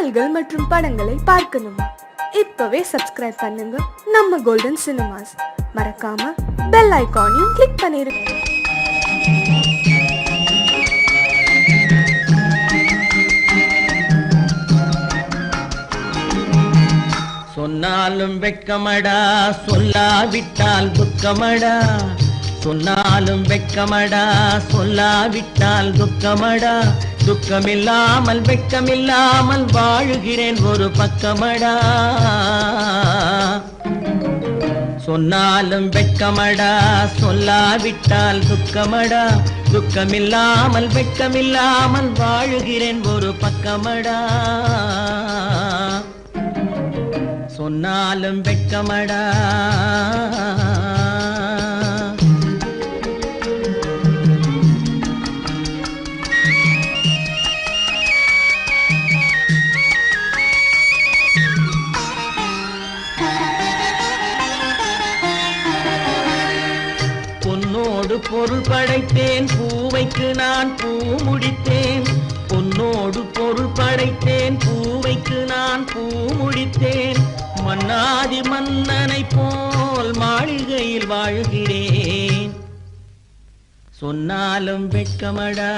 பாடல்கள் மற்றும் படங்களை பார்க்கணுமா? இப்பவே சப்ஸ்கிரைப் பண்ணுங்க நம்ம கோல்டன் சினிமாஸ். மறக்காம பெல் ஐகானையும் கிளிக் பண்ணிருங்க. சொன்னாலும் வெட்கமடா, சொல்லாவிட்டால் துக்கமடா. சொன்னாலும் வெட்கமடா, சொல்லாவிட்டால் துக்கமடா. துக்கமில்லாமல் வெட்கமில்லாமல் வாழுகிறேன் ஒரு பக்கமடா. சொன்னாலும் வெட்கமடா, சொல்லாவிட்டால் துக்கமடா. துக்கமில்லாமல் வெட்கமில்லாமல் வாழுகிறேன் ஒரு பக்கமடா. சொன்னாலும் வெட்கமடா. பொன்னோடு பொருள் படைத்தேன், பூவைக்கு நான் பூ முடித்தேன். பொன்னோடு பொருள் படைத்தேன், பூவைக்கு நான் பூ முடித்தேன். மன்னாதி மன்னனை போல் மாளிகையில் வாழ்கிறேன். சொன்னாலும் வெட்கமடா.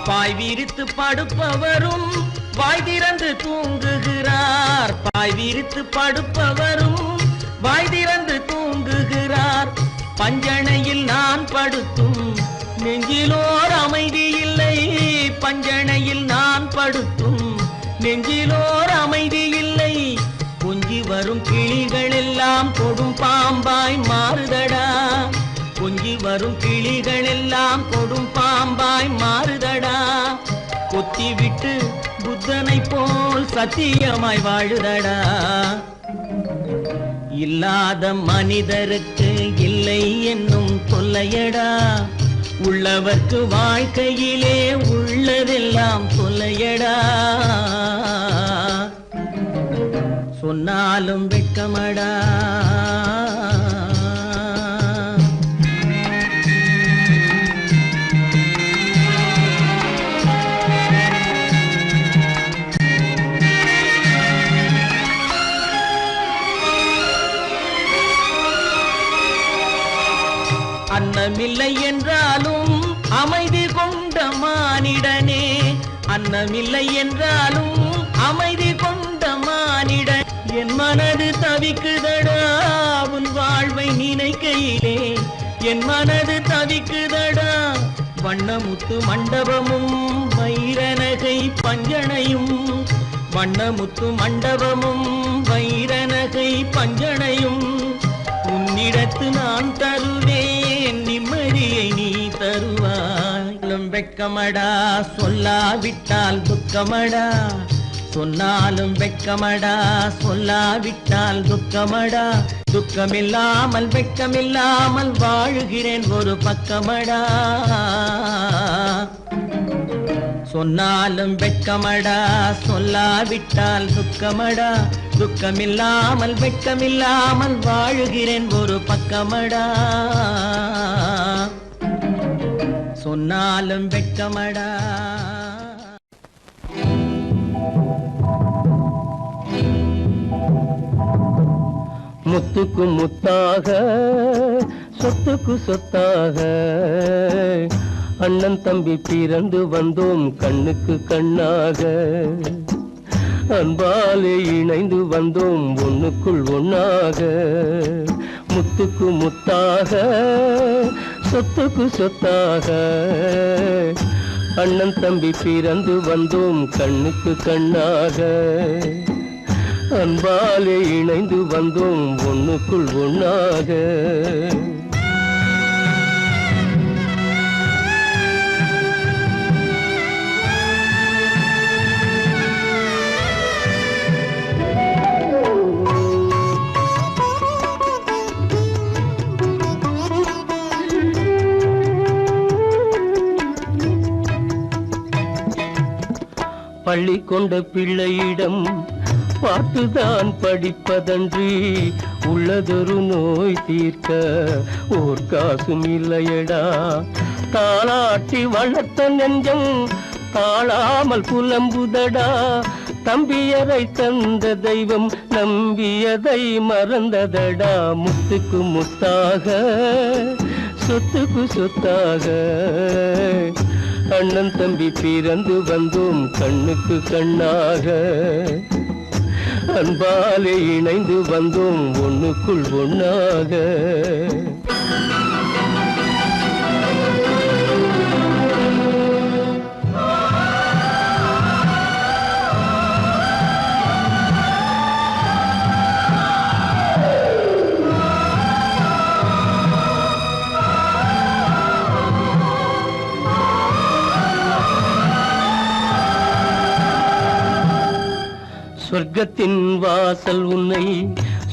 பாய் விரித்து படுப்பவரும் வாய் திறந்து தூங்குகிறார். பாய் விரித்து படுப்பவரும் வாய் திறந்து தூங்குகிறார். பஞ்சணையில் நான் படுத்தும் நெஞ்சிலோர் அமைதி இல்லை. பஞ்சணையில் நான் படுத்தும் நெஞ்சிலோர் அமைதி இல்லை. கொஞ்சி வரும் கிளிகள் எல்லாம் கொடும் பாம்பாய் மாறுதடா. கொஞ்சி வரும் கிளிகள் எல்லாம் கொடும் பாம்பாய் மாறுதடா. கொத்தி விட்டு புத்தனை போல் சத்தியமாய் வாழுதடா. இல்லாத மனிதருக்கு இல்லை என்னும் தொல்லையடா. உள்ளவர்க்கு வாழ்க்கையிலே உள்ளதெல்லாம் தொல்லையடா. சொன்னாலும் வெட்கமடா. அன்னமில்லை என்றாலும் அமைதி கொண்ட மானிடனே. அன்னமில்லை என்றாலும் அமைதி கொண்ட மானிடன். என் மனது தவிக்குதடா உன் வாழ்வை நினைக்கையிலே. என் மனது தவிக்குதடா. வண்ணமுத்து மண்டபமும் வைரநகை பஞ்சனையும். வண்ணமுத்து மண்டபமும் வைரநகை பஞ்சனையும். உன்னிடத்து நான் தருவேன், நிம்மதியை நீ தருவாய். வெட்கமடா, சொல்லாவிட்டால் துக்கமடா. சொன்னாலும் வெட்கமடா, சொல்லாவிட்டால் துக்கமடா. துக்கமில்லாமல் வெட்கமில்லாமல் வாழுகிறேன் ஒரு பக்கமடா. சொன்னாலும் வெட்கமடா, சொல்லாவிட்டால் துக்கமடா. துக்கமில்லாமல் வெட்கமில்லாமல் வாழுகிறேன் ஒரு பக்கமடா. சொன்னாலும் வெட்கமடா. முத்துக்கு முத்தாக, சொத்துக்கு சொத்தாக, அண்ணன் தம்பி பிறந்து வந்தோம் கண்ணுக்கு கண்ணாக. அன்பாலே இணைந்து வந்தோம் ஒண்ணுக்குள் ஒண்ணாக. முத்துக்கு முத்தாக, சொத்துக்கு சொத்தாக, அண்ணன் தம்பி பிறந்து வந்தோம் கண்ணுக்கு கண்ணாக. அன்பாலே இணைந்து வந்தோம் ஒண்ணுக்குள் ஒண்ணாக. பள்ளி கொண்ட பிள்ளையிடம் பாட்டுதான் படிப்பதன்றி உள்ளதொரு நோய் தீர்க்க ஓர் காசும் இல்லையடா. தாளாட்டி வளர்த்த நெஞ்சம் தாழாமல் புலம்புதடா. தம்பியரை தந்த தெய்வம் நம்பியதை மறந்ததடா. முத்துக்கு முத்தாக சொத்துக்கு சொத்தாக அண்ணன் தம்பி பிறந்து வந்தோம் கண்ணுக்கு கண்ணாக. அன்பாலே இணைந்து வந்தோம் ஒண்ணுக்குள் ஒண்ணாக. சொர்க்கத்தின் வாசல் உன்னை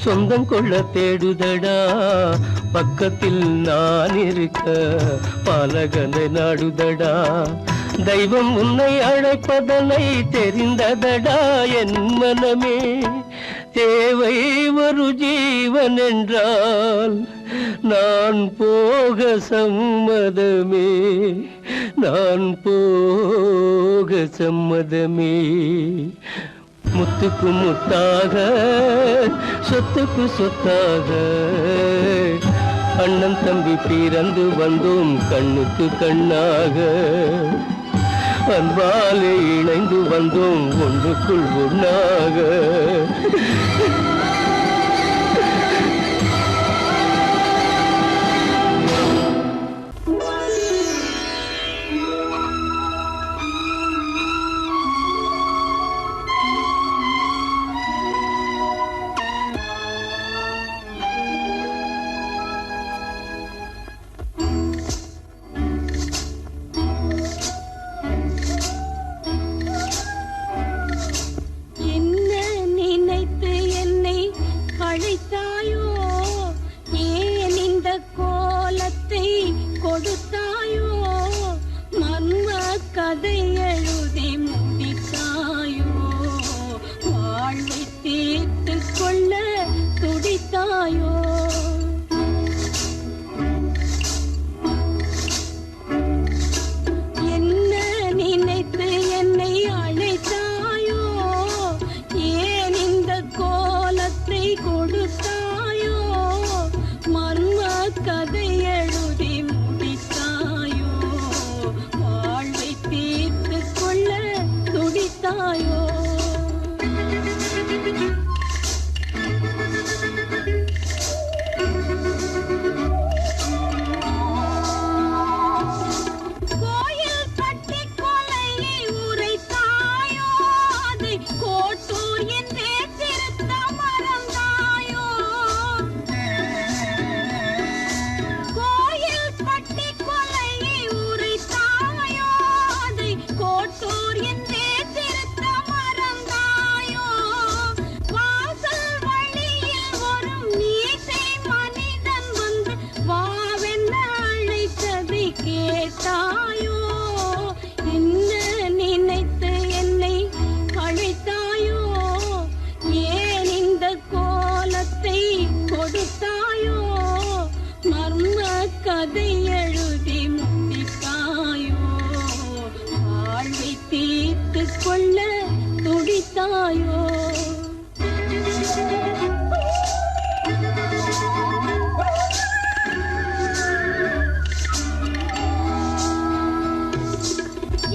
சொந்தம் கொள்ள தேடுதடா. பக்கத்தில் நான் இருக்க பாலகனை நாடுதடா. தெய்வம் உன்னை அழைப்பதனை தெரிந்ததடா என் மனமே. தேவை ஒரு ஜீவன் என்றால் நான் போக சம்மதமே. நான் போக சம்மதமே. முத்துக்கு முத்தாக சொத்துக்கு சொத்தாக அண்ணன் தம்பி பிறந்து வந்தோம் கண்ணுக்கு கண்ணாக. அன்பாலே இணைந்து வந்தோம் ஒன்றுக்குள் ஒண்ணாக. கதை எழுதி முடித்தாயோ, வாழ்வை தீர்த்து கொள்ள துடித்தாயோ. என்ன நினைத்து என்னை அழைத்தாயோ, ஏன் இந்த கோலத்தை கொடுத்தாயோ, மர்ம கதை எழுதி முடித்தாயோ, வாழ்வை தீர்த்து கொள்ள துடித்தாயோ. கோயில் கட்டி கொலையை உரைத்தாயோ, அதை கோட்டூர் என்றே திருத்த மறந்தாயோ. கோயில் கட்டி கொலையை உரைத்தாயோ, அதை கோட்டூர் என்றே திருத்த மறந்தாயோ. வாசல் வழியில் வரும் மீசை மனிதன் வந்து வாவென்ன அழைத்ததை கேட்டாயோ. என்ன நினைத்து என்னை அழைத்தாயோ, ஏன் இந்த கோலத்தை கொடுத்தாயோ, மர்ம கதை எழுதி முடித்தாயோ, வாழ்வை தீர்த்து கொள்ள துடித்தாயோ.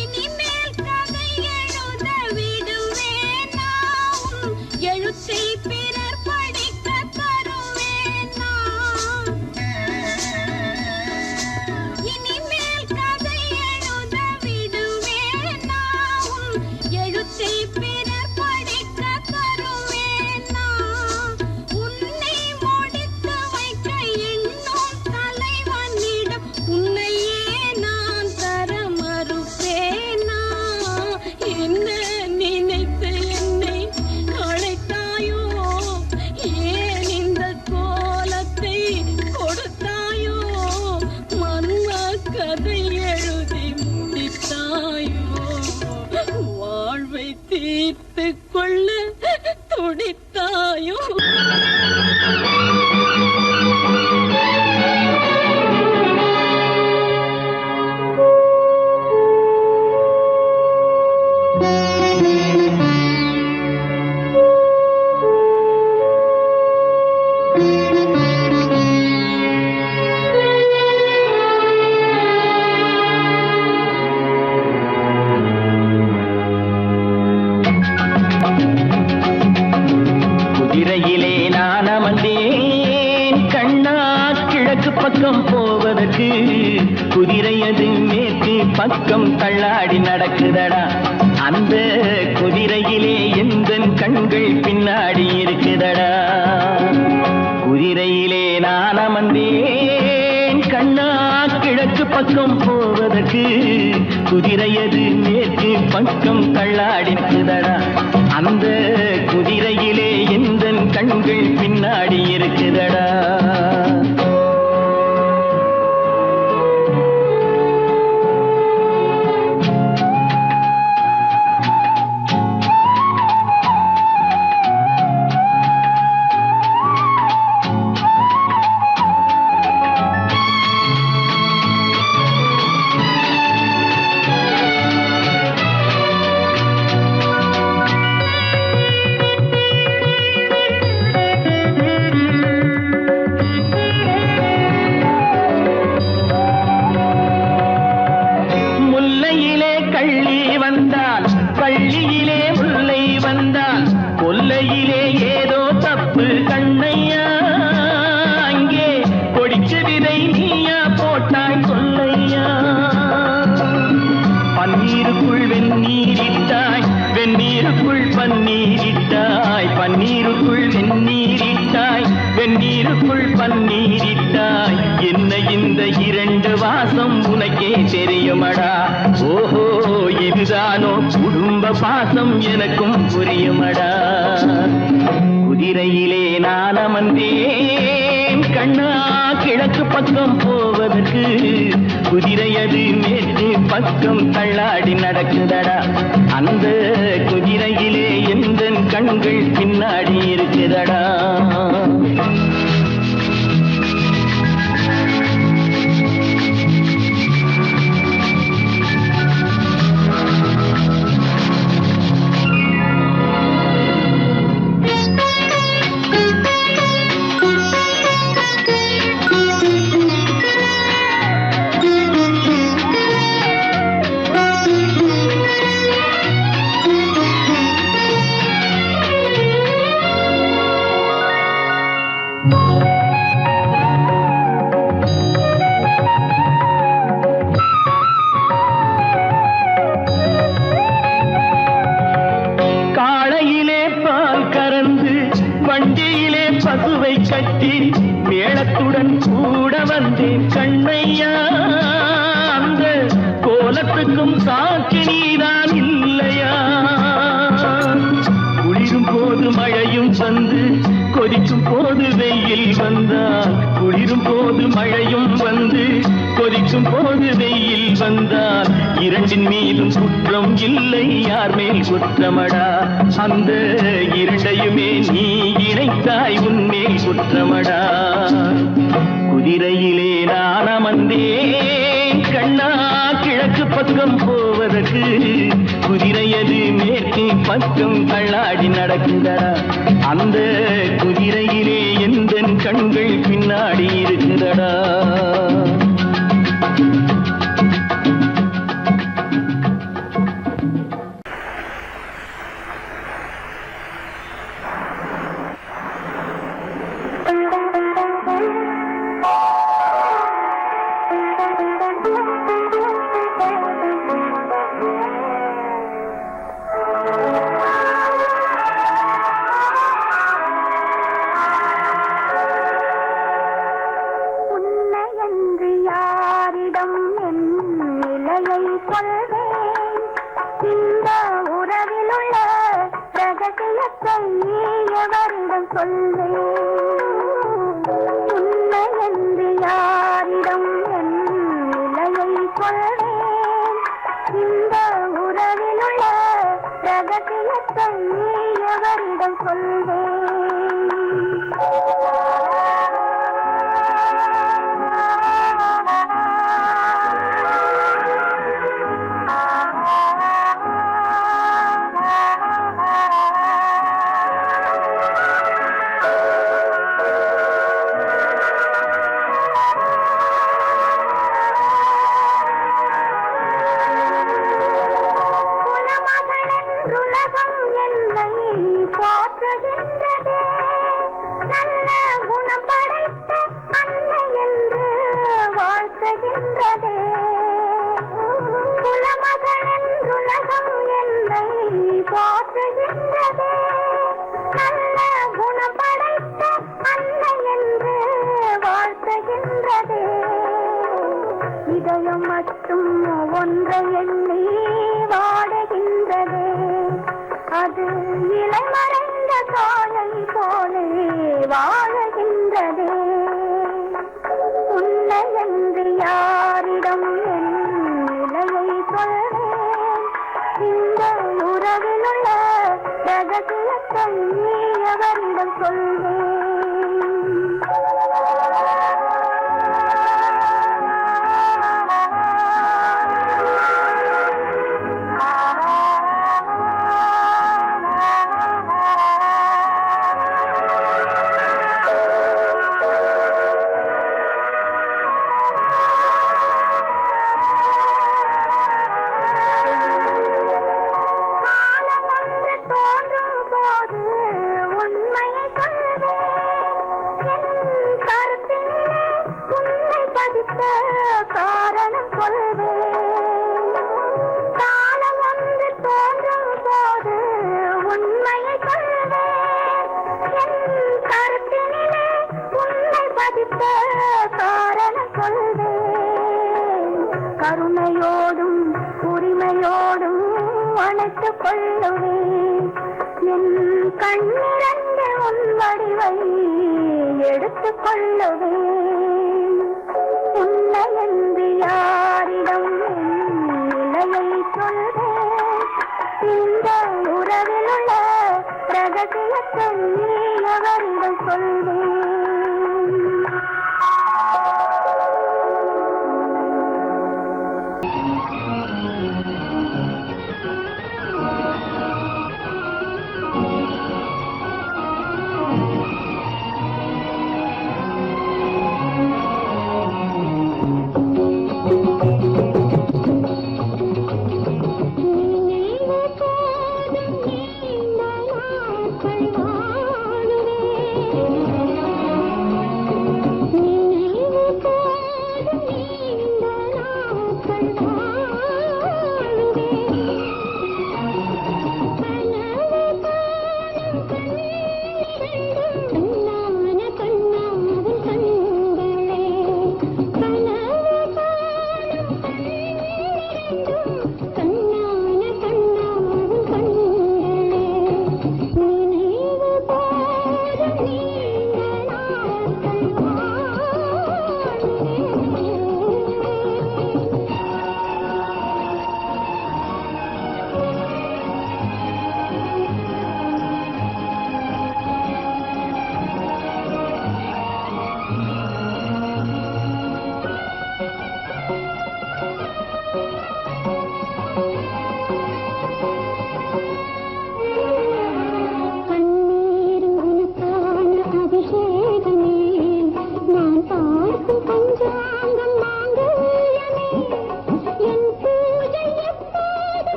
இனிமேல் கதை எழுத விடுவேனா, உன் எழுத்தை பிறர் படிக்க தருவேனா. இனிமேல் கதை எழுத விடுவேனா, உன் எழுத்தை பிறர் படிக்க தீர்த்து கொள்ள துடித்தாயோ? குதிரையிலே நான் அமர்ந்தேன் கண்ணா கிழக்கு பக்கம் போவதற்கு, குதிரையது மேற்கு பக்கம் தள்ளாடி நடக்குதடா. அந்த குதிரையிலே எந்தன் கண்கள் பின்னாடி இருக்குதடா. குதிரையிலே நான் அமர்ந்தேன் கண்ணா கிழக்கு பக்கம் போவதற்கு, குதிரையது மேற்கு பக்கம் தள்ளாடி இருக்குதடா. அந்த குதிரையிலே எந்தன் கண்கள் பின்னாடி இருக்குதடா. பள்ளியிலே முல்லை வந்தால் கொல்லையிலே ஏதோ தப்பு கண்ணையா. அங்கே கொடிச்சு விதை நீயா போட்டாய் சொல்லையா. பன்னீருக்குள் வெந்நீரிட்டாய், வெந்நீருக்குள் பன்னீரிட்டாய், பன்னீருக்குள் வெந்நீரிட்டாய், வெந்நீருக்குள் பன்னீரிட்டாய். என்ன இந்த இரண்டு வாசம் உனக்கே தெரியுமடா. ஓஹோ இதுதானோ குடும்ப பாசம் எனக்கும் புரியுமடா. குதிரையிலே நான் அமர்ந்தேன் கண்ணா கிழக்கு பக்கம் போவதற்கு, குதிரையது மேற்கு பக்கம் தள்ளாடி நடக்குதடா. அந்த குதிரையிலே எந்தன் கண்கள் பின்னாடி இருக்குதடா. வண்டியிலே பசுவை கட்டி மேளத்துடன் கூட வந்தேன் கண்ணையா. அந்த கோலத்துக்கும் சாட்சி நீதான் இல்லையா. குளிரும் போது மழையும் வந்து, கொதிக்கும் போது வெயில் வந்தால், குளிரும் போது மழையும் வந்து, கொதிக்கும் போது வெயில் வந்தால், இரண்டின் மீதும் குற்றம் இல்லை, யார் மேல் குற்றமடா. அந்த இரண்டையுமே நீ இணைத்தாய், உன்மேல் குற்றமடா. குதிரையிலே நான் அமர்ந்தேன் கண்ணா கிழக்கு பக்கம் போவதற்கு, குதிரையது மேற்கு பக்கம் தள்ளாடி நடக்குதடா. அந்த குதிரையிலே எந்தன் கண்கள் பின்னாடி இருக்குதடா. இந்த உறவிலுள்ள ரகசிய இதயம் மட்டும் ஒன்றை எண்ணி வாடுகின்றதே, அது இலைமறைந்த காயை போலே வாழுகின்றதே. உன்னை என்று யாரிடம் என் நிலையை சொல்வேன், இந்த உறவிலுள்ள ரகசியத்தை அவரிடம் சொல்வேன். காரணம் சொல்வேன், காலம் ஒன்று தோன்றும் போது உண்மையை சொல்வேன். என் கருத்தினிலே உன்னை பதித்த காரணம் சொல்வேன். கருணையோடும் உரிமையோடும் அணைத்துக் கொள்ளுவேன். என் கண்ணிரண்டு உன் வடிவை எடுத்துக் கொள்ளுவேன். உன்னை என்று யாரிடம் நிலையை சொல்வேன், இந்த உறவிலுள்ள ரகசியத்தை அவரிடம் சொல்வேன்.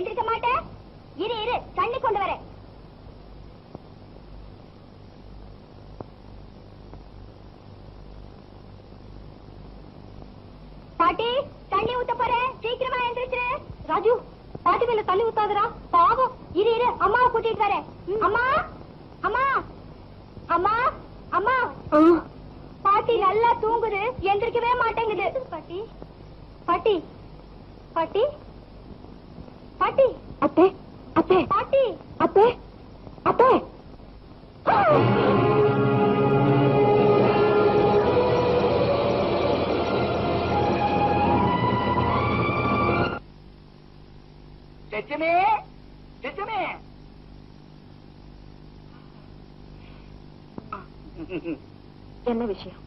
எந்திரிக்க மாட்டேன். இரு இரு, தண்ணி கொண்டு வரேன். பாட்டி, தண்ணி ஊத்த போறேன், சீக்கிரமா எந்திரிச்சிரு. ராஜு, பாட்டி மேல தண்ணி ஊத்தாதரா, பாவம். இரு இரு, அம்மாவை கூட்டிட்டு வரேன். அம்மா அம்மா அம்மா அம்மா. பாட்டி நல்லா தூங்குது, எந்திரிக்கவே மாட்டேங்குது. பாட்டி பாட்டி பாட்டி பாட்டி. அத்தை அத்தை பாட்டி அத்தை அத்தை. லட்சுமி, லட்சுமி. என்ன விஷயம்?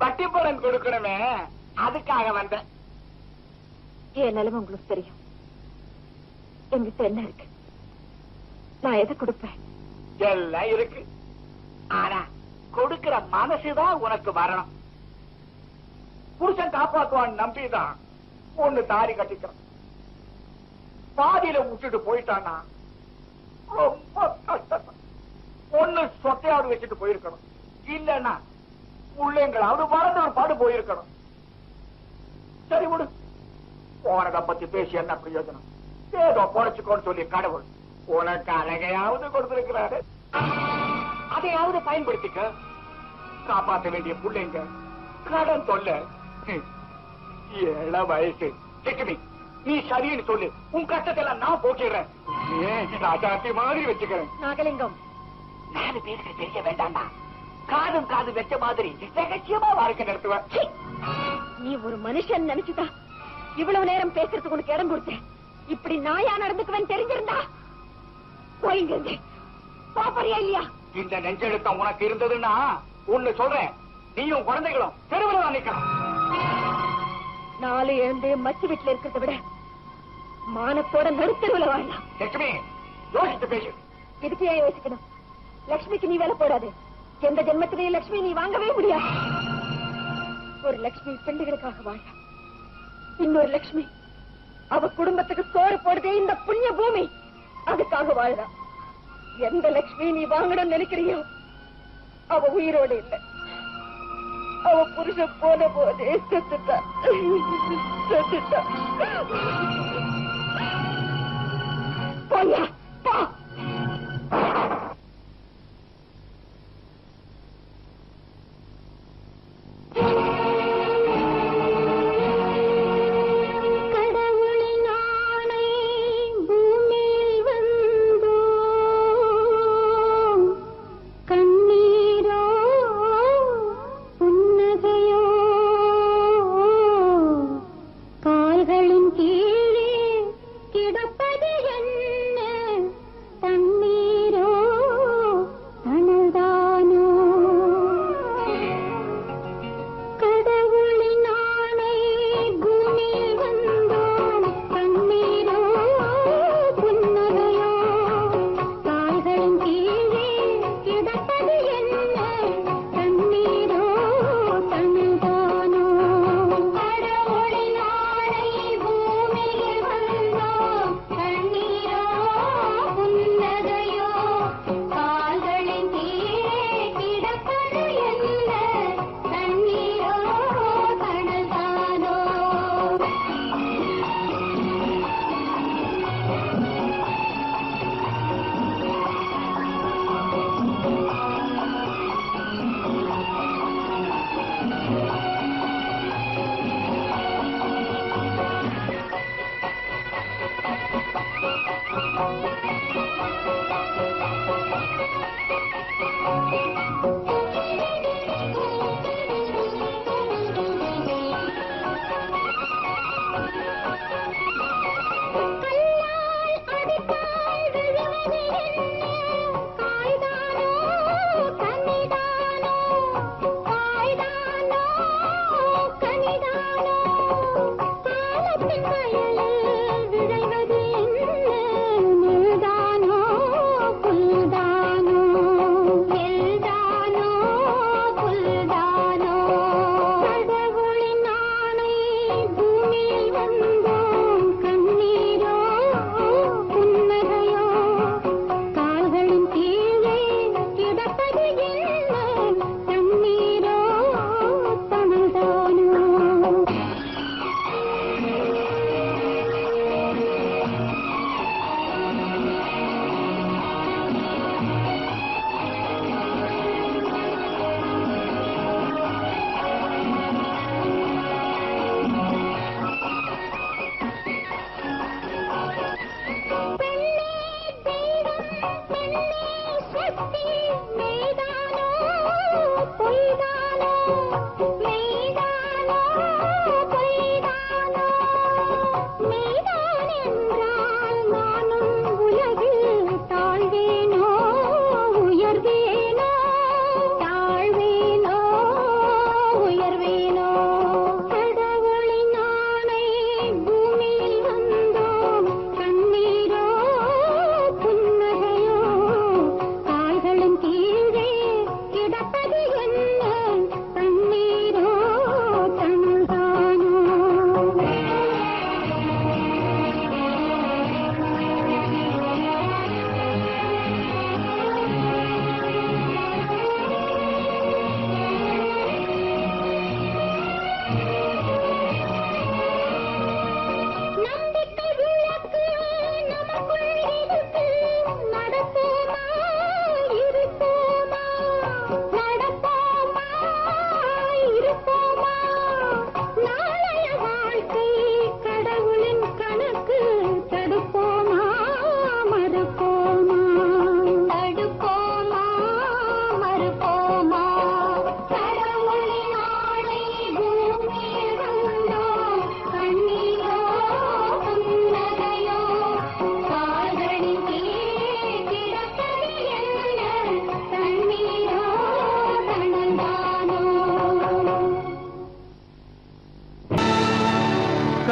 வட்டி பணம் கொடுக்கணுமே, அதுக்காக வந்தேன். என் நிலைமை உங்களுக்கு தெரியும். என்கிட்ட என்ன இருக்கு? நான் எதை கொடுப்பேன்? எல்லாம் இருக்கு. ஆனா கொடுக்கிற மனசுதான் உனக்கு வரணும். புருஷன் காப்பாத்துவான் நம்பிதான் ஒண்ணு தாரி கட்டிக்கிறான். பாதியில விட்டுட்டு போயிட்டான்னா ரொம்ப கஷ்டம். ஒண்ணு சொட்டையாவது வச்சுட்டு போயிருக்கணும், இல்லன்னா பிள்ளைங்களாவது பறந்து ஒரு பாடு போயிருக்கணும். சரி விடு, போனதை பத்தி பேசி என்ன பிரயோஜனம்? ஏதோ பொழைச்சுக்கோன்னு சொல்லி கடவுள் உனக்கு அழகையாவது கொடுத்திருக்கிறாரு, அதையாவது பயன்படுத்திக்க. காப்பாற்ற வேண்டிய பிள்ளைங்க, கடன் தொல்லை, 7 வயசு. லட்சுமி, நீ சரின்னு சொல்லு, உன் கஷ்டத்தை எல்லாம் நான் போக்கிடுறேன். ராஜாத்தி மாதிரி வச்சுக்கிறேன். நாகலிங்கம், 4 பேருக்கு தெரிய வேண்டாம்டா. காதும் காது வச்ச மாதிரி ரகசியமா வாழ்க்கை நடத்துவேன். நீ ஒரு மனுஷன் நினைச்சுதா இவ்வளவு நேரம் பேசுறதுக்கு உனக்கு இடம் கொடுத்தேன். இப்படி நாயா நடந்துக்குவேன் தெரிஞ்சிருந்தா போயிங்க. பாப்பறியா இல்லையா? இந்த நெஞ்செழுத்தம் உனக்கு இருந்ததுன்னா ஒண்ணு சொல்றேன், நீயும் குழந்தைகளும் தெருவில் தான் நிக்கலாம். 4 எழுந்து மச்சு வீட்டுல இருக்கிறத விட மானத்தோட நடுத்தருவில் வாழலாம். லட்சுமி, யோசித்து பேசு. இதுக்கு ஏன் யோசிக்கணும்? லட்சுமிக்கு நீ வேலை போடாது. எந்த ஜென்மத்திலேயே லட்சுமி நீ வாங்கவே முடியாது. ஒரு லட்சுமி பெண்டுகளுக்காக வாழ, இன்னொரு லட்சுமி அவ குடும்பத்துக்கு சோறு போடுதே இந்த புண்ணிய பூமி, அதுக்காக வாழறா. எந்த லட்சுமி நீ வாங்கணும்னு நினைக்கிறியோ அவ உயிரோடு இல்லை. அவ புருஷன் போன போதே செத்துட்டா செத்துட்டா. போயா போ. விளைவது என்ன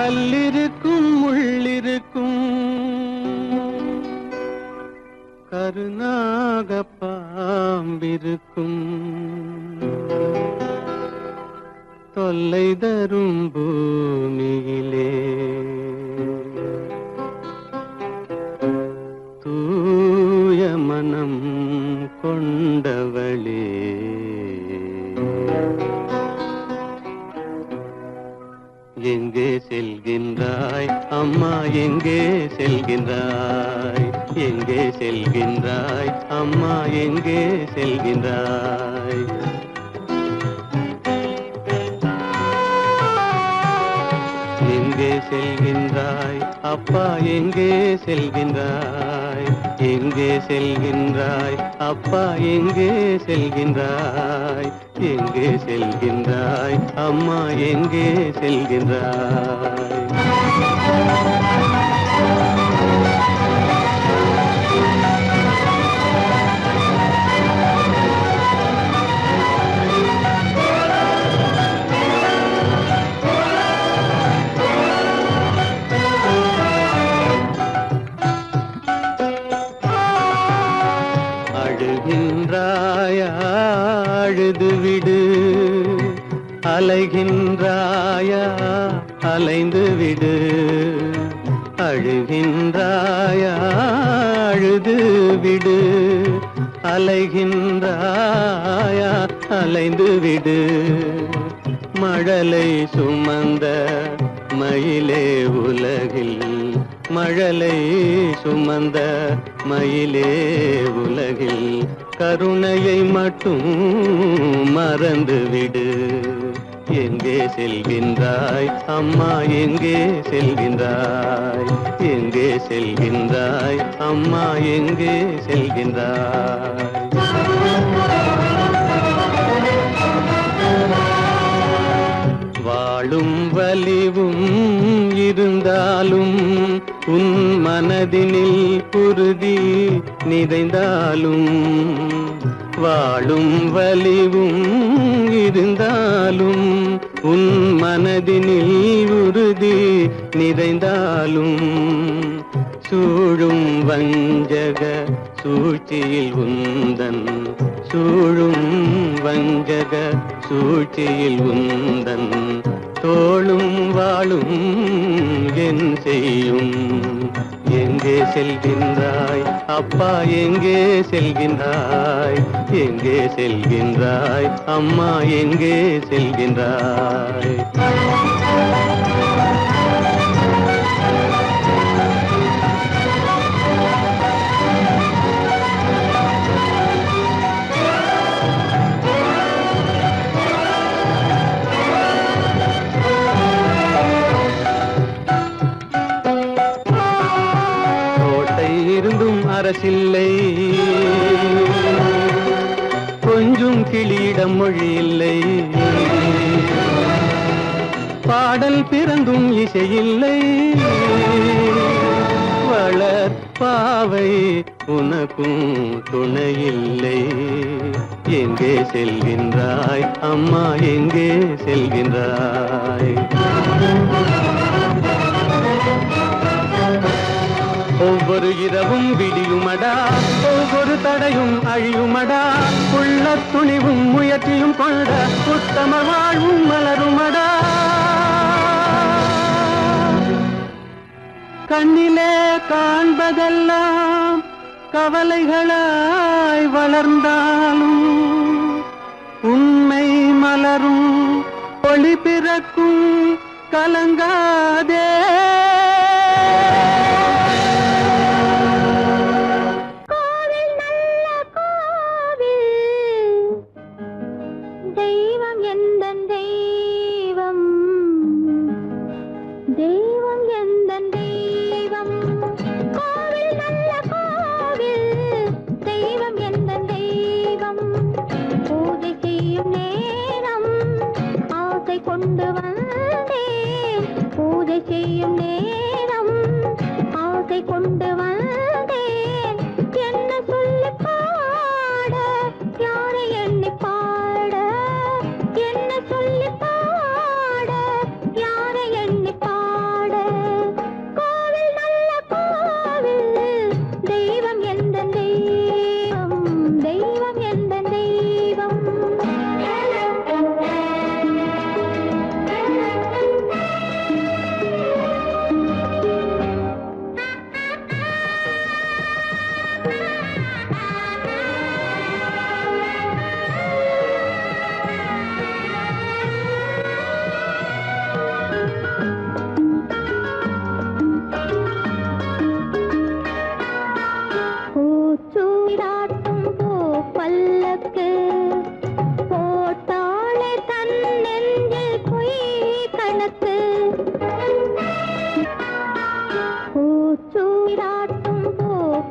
கல்லிருக்கும் முள்ளிருக்கும் கருநாக பாம்பிருக்கும் தொல்லை தரும் பூமியிலே தூய மனம் கொண்டவளே எங்கே செல்கின்றாய் அம்மா எங்கே செல்கின்றாய் எங்கே செல்கின்றாய் அம்மா எங்கே செல்கின்றாய் எங்கே செல்கின்றாய் அப்பா எங்கே செல்கின்றாய் எங்கே செல்கின்றாய் அப்பா எங்கே செல்கின்றாய் எங்கே செல்கின்றாய் அம்மா எங்கே செல்கின்றாய் அழுகின்றாயா அழுது விடு அலைகின்றாயா அலைந்து விடு அழுகின்றாயா அழுது விடு அலைகின்றாயா அலைந்து விடு மழலை சுமந்த மயிலே உலகில் மழலை சுமந்த மயிலே உலகில் கருணையை மட்டும் மறந்துவிடு எங்கே செல்கின்றாய் அம்மா எங்கே செல்கின்றாய் எங்கே செல்கின்றாய் அம்மா எங்கே செல்கின்றாய் வாழும் வலிவும் இருந்தாலும் உன் மனதினில் உறுதி நிறைந்தாலும் வாழும் வலிவும் இருந்தாலும் உன் மனதினில் உறுதி நிறைந்தாலும் சூழும் வஞ்சக சூழ்ச்சியில் உந்தன் சூழும் வஞ்சக சூழ்ச்சியில் உந்தன் தோளும் வாழும் என் செய்யும் எங்கே செல்கின்றாய் அப்பா எங்கே செல்கின்றாய் எங்கே செல்கின்றாய் அம்மா எங்கே செல்கின்றாய் இருந்தும் அரசில்லை கொஞ்சம் கிளியிடம் மொழி இல்லை பாடல் பிறந்தும் இசையில்லை வளர் பாவை உனக்கும் துணையில்லை எங்கே செல்கின்றாய் அம்மா எங்கே செல்கின்றாய் ஒவ்வொரு இரவும் விடியுமடா ஒவ்வொரு தடையும் அழியுமடா உள்ள துணிவும் முயற்சியும் கொண்ட உத்தம வாழ்வும் மலருமடா கண்ணிலே காண்பதெல்லாம் கவலைகளாய் வளர்ந்தாலும் உண்மை மலரும் ஒளி பிறக்கும் கலங்காதே தெய்வம் எந்தன் தெய்வம் கோவில் நல்ல கோவில் தெய்வம் எந்தன் தெய்வம் பூஜை செய்யும் நேரம் ஆசை கொண்டு வந்தேன் பூஜை செய்யும்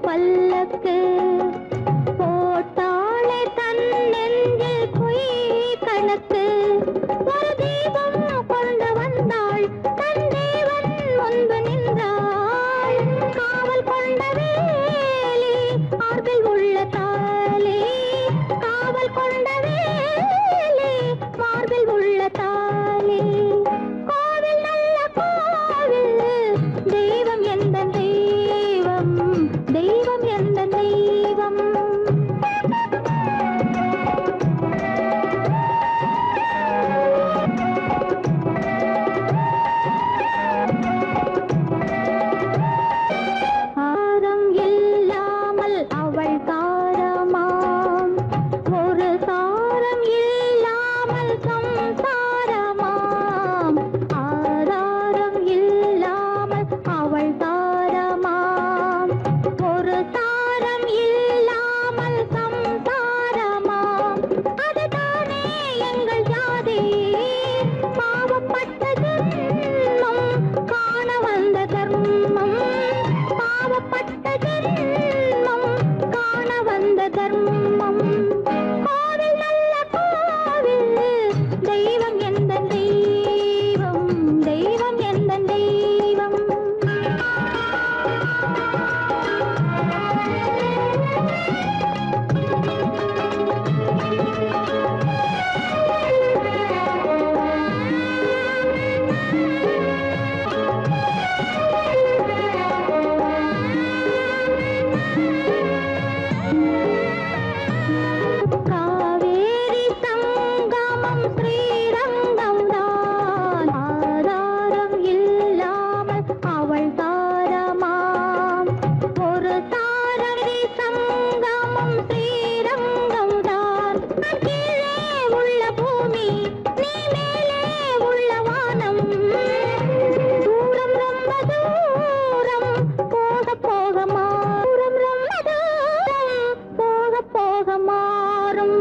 பல்லக்கு போட்டாளே தன் நெஞ்சில் பொய் கணக்கு ஒரு தீபம் கொண்டு வந்தாள் தன் தேவன் முன்பு நின்றாள் காவல் கொண்ட வேலி மார்பில் உள்ள தாலி காவல் கொண்ட வேலி மார்பில் உள்ள தாலி கோவில் நல்ல கோவில் தெய்வம் எந்த தெய்வம் தெய்வம் எந்த தெய்வம் ஆரம் இல்லாமல் அவள் தாரமாம் ஒரு சாரம் இல்லாமல் சம்சாரமாம் ஆதாரம் இல்லாமல் அவள் தாரமாம் ஒரு சாரம் இல்லாமல் சம்சாரமாம் அதுதானே எங்கள் ஜாதி பாவப்பட்ட ஜென்மம் காண வந்த தர்மம் பாவப்பட்ட ஜென்மம் காண வந்த தர்மம் கோவில் நல்ல கோவில் தெய்வம் எந்த தெய்வம் தெய்வம் எந்த தெய்வம் காவேரி சங்கமம் ஸ்ரீரங்கம் தான் ஆதாரம் இல்லாமல் அவள் தாரமாம் ஒரு தாரரி சங்கமம் ஸ்ரீரங்கம் தான் கீழே உள்ள பூமி நீ மேலே உள்ள வானம் தூரம் ரொம்ப தூரம் போக போக மாறும் ரொம்ப தூரம் போக போக மாறும்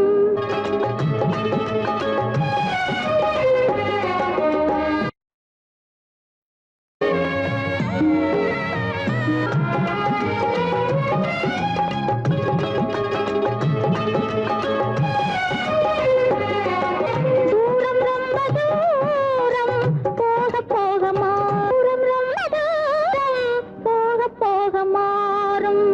தூரம் ரொம்ப தூரம் போக போக மாறும் ரொம்ப தூரம் போக போக மாறும்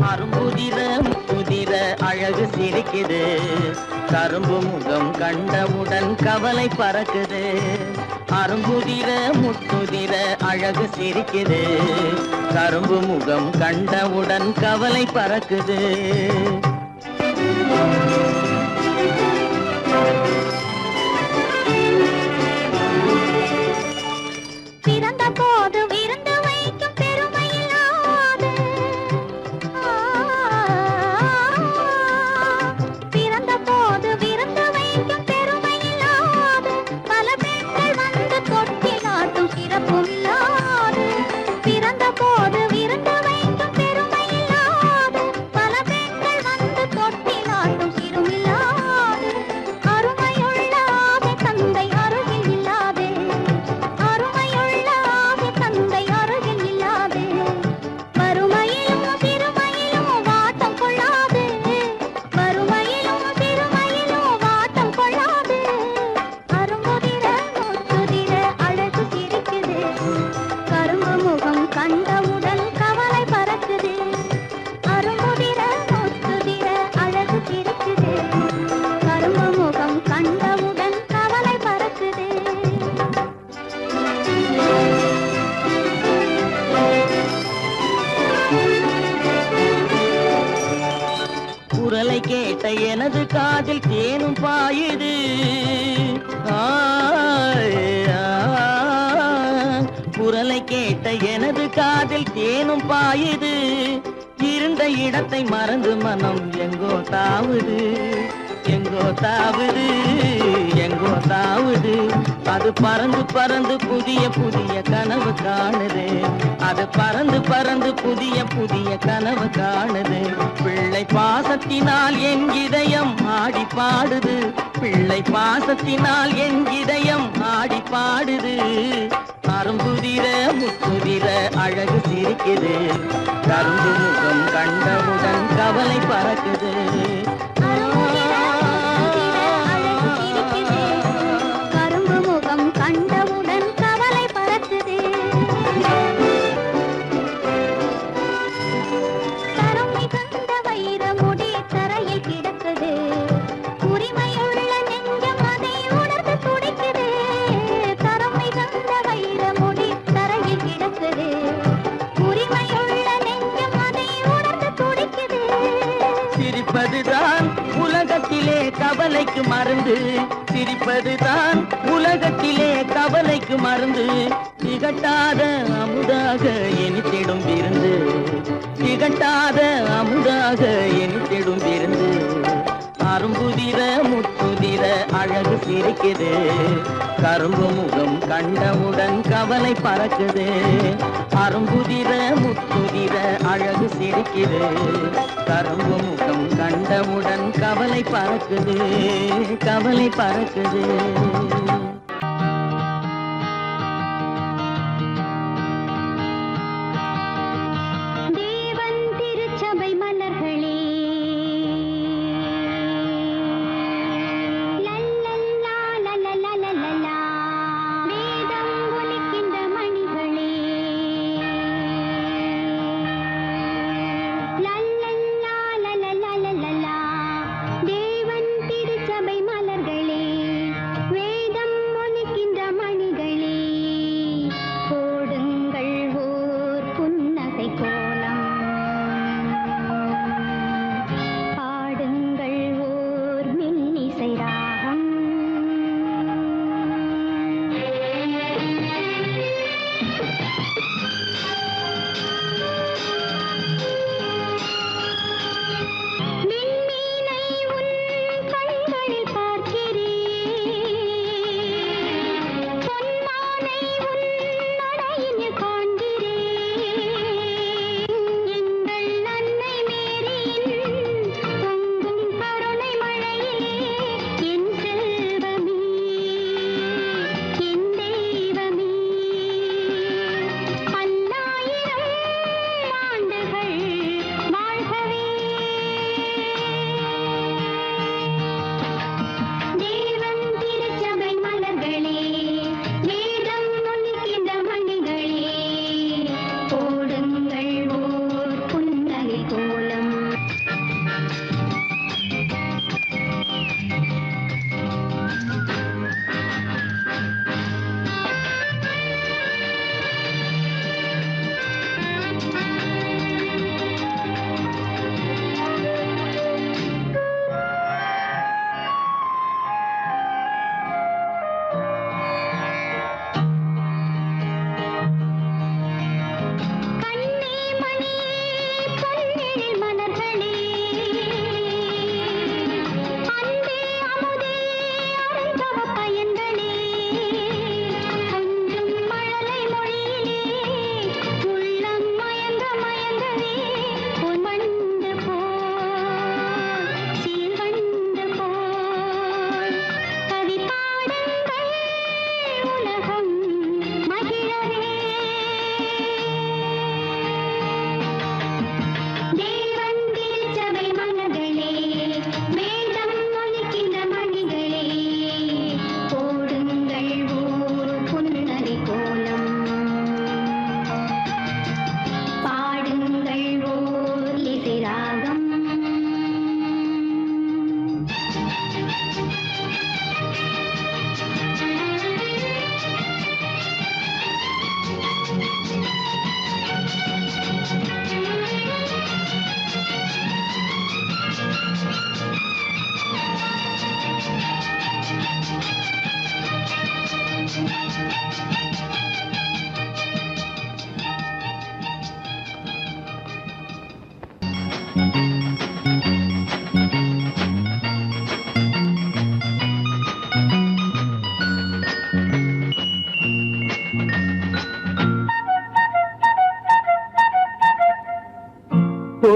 அரும்புதிர முதிர அழகு சிரிக்குது கரும்பு முகம் கண்டவுடன் கவலை பறக்குது அரும்புதிர முத்துதிர அழகு சிரிக்குது கரும்பு முகம் கண்டவுடன் கவலை பறக்குது பிறந்த போது விருந்து வைக்கும் பெருமையில்லாது பிறந்த போது விருந்து வைக்கும் பெருமையில்லாது பல பெண்கள் வந்து தொட்டிலாட்டும் சிறப்பும் இல்லாது பிறந்த போது விருந்து வைக்கும் பெருமையில்லாது பல பெண்கள் வந்து தொட்டிலாட்டும் சிறுமில்லாது அருமையுள்ள ஆசை தந்தை அருகில் இல்லாதே அருமையுள்ள ஆசை தந்தை அருகில் இல்லாதே வறுமையிலும் சிறுமையிலும் வாட்டம் கொள்ளாது வறுமையிலும் சிறுமையிலும் வாட்டம் கொள்ளாது அரும்புதிர முத்துதிர அழகு சிரிக்குது கரும்பு முகம் கண்டவுடன் கவலை பறக்குது அரும்புதிர முத்துதிர அழகு சிரிக்குது கரும்பு முகம் கண்டவுடன் கவலை பறக்குது குரலை கேட்ட எனது காதில் தேனும் பாயுது குரலை கேட்ட எனது காதில் தேனும் பாயுது இருந்த இடத்தை மறந்து மனம் எங்கோ தாவுது, எங்கோ தாவுது, எங்கோ தாவுது. அது பறந்து பறந்து புதிய புதிய கனவு காணுது, அது பறந்து பறந்து புதிய புதிய கனவு காணுது. பிள்ளை பாசத்தினால் என் இதயம் ஆடி பாடுது, பிள்ளை பாசத்தினால் என் இதயம் ஆடி பாடுது. அரும்புதிர முத்துதிர அழகு சிரிக்குது, கரும்பு முகம் கண்டவுடன் கவலை பறக்குது. கரும்பு முகம் கண்டவுடன் கவலை பறக்குது. தரம் மிகுந்த வைர முடி தரையில் கிடக்குது, உரிமையுள்ள நெஞ்சம் அதை உணர்ந்து துடிக்குது. தரம் மிகுந்த வைர முடி தரையில் கிடக்குது, உரிமையுள்ள நெஞ்சம் அதை உணர்ந்து துடிக்குது. சிரிப்பதுதான் உலகத்திலே கவலைக்கு மருந்து, சிரிப்பதுதான் உலகத்திலே கவலைக்கு மருந்து. திகட்டாத அமுதாக இனித்திடும் விருந்து, திகட்டாத அமுதாக இனித்திடும் விருந்து. அரும்புதிர முத்துதிர அழகு சிரிக்குது, கரும்பு முகம் கண்டவுடன் கவலை பறக்குது. அரும்புதிர முத்துதிர அழகு சிரிக்குது, கரும்பு முகம் கண்டவுடன் கவலை பறக்குது, கவலை பறக்குது. தேவன் திருச்சபை மலர்களே, லல்லல்லா லல்லல்லா, வேதம் ஒலிக்கின்ற மணிகளே, லல்லல்லா லல்லல்லா, தேவன் திருச்சபை மலர்களே, வேதம்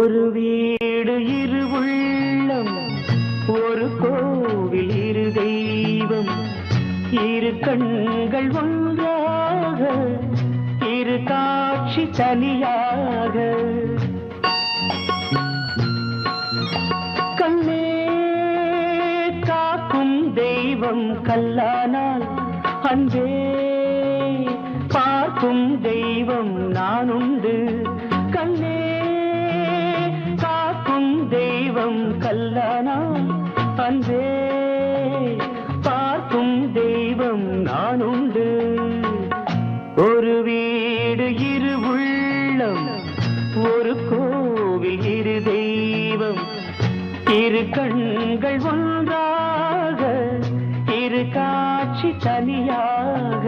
ஒரு வீடு இரு உள்ளம், ஒரு கோவில் இரு தெய்வம், இரு கண்கள் ஒன்றாக, இரு காட்சி தனியாக. கண்ணே காக்கும் தெய்வம் கல்லானால், அன்பே பார்க்கும் தெய்வம் நானுண்டு. கண்ணே காக்கும் தெய்வம் கல்லானால், அன்பே பார்க்கும் தெய்வம் நானுண்டு. ஒரு வீடு இரு உள்ளம், ஒரு கோவில் இரு தெய்வம், இரு கண்கள் ஒன்றாக, இரு காட்சி தனியாக.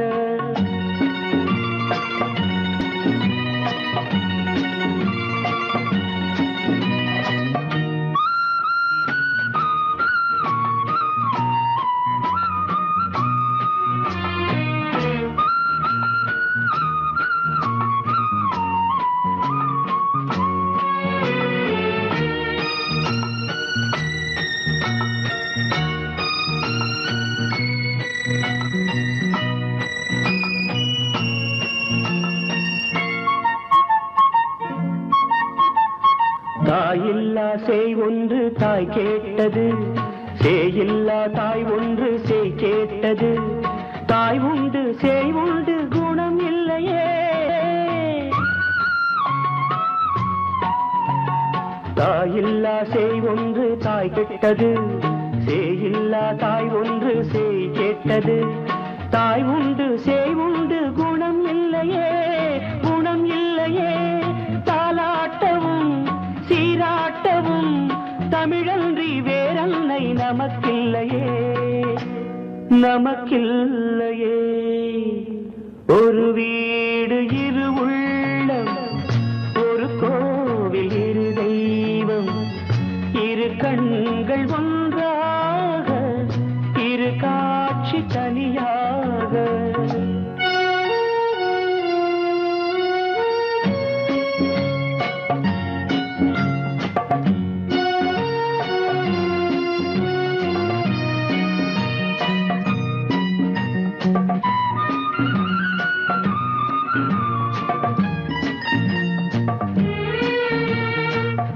தாயில்லா சேய் ஒன்று தாய் கேட்டது, சேயில்லா தாய் ஒன்று சேய் கேட்டது. தாய் உண்டு சேய் உண்டு குணம் இல்லையே. தாயில்லா சேய் ஒன்று தாய் கேட்டது, சேயில்லா தாய் ஒன்று சேய் கேட்டது. தாய் உண்டு சேய் உண்டு குணம் இல்லையே, குணம் இல்லையே. தாலாட்டவும் சீராட்டவும் தமிழன்றி வேறன்னை நமக்கில்லையே, நமக்கில்லையே. ஒரு வீடு இரு உள்ளம், ஒரு கோவில் இரு தெய்வம், இரு கண்கள் ஒன்றாக, இரு காட்சி தனியாக.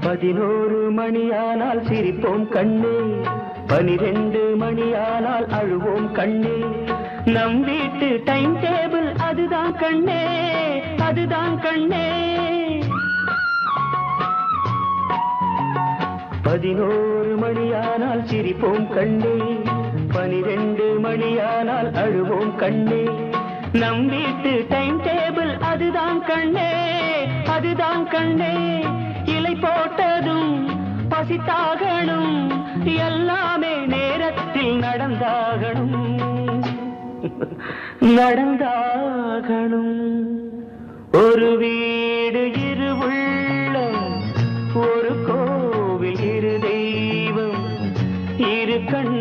பதினோரு மணியானால் சிரிப்போம் கண்ணே, 12 மணியானால் அழுவோம் கண்ணே. நம் வீட்டு டைம் டேபிள் அதுதான் கண்ணே, அதுதான் கண்ணே. 11 மணியானால் சிரிப்போம் கண்ணே, 12 மணியானால் அழுவோம் கண்ணே. நம் வீட்டு டைம் டேபிள் அதுதான் கண்ணே, அதுதான் கண்ணே. இலை போட்டதும் பசித்தாகணும், எல்லாமே நேரத்தில் நடந்தாகணும், நடந்தாகணும். ஒரு வீடு இரு உள்ளம், ஒரு கோவில் இரு தெய்வம், இரு கண்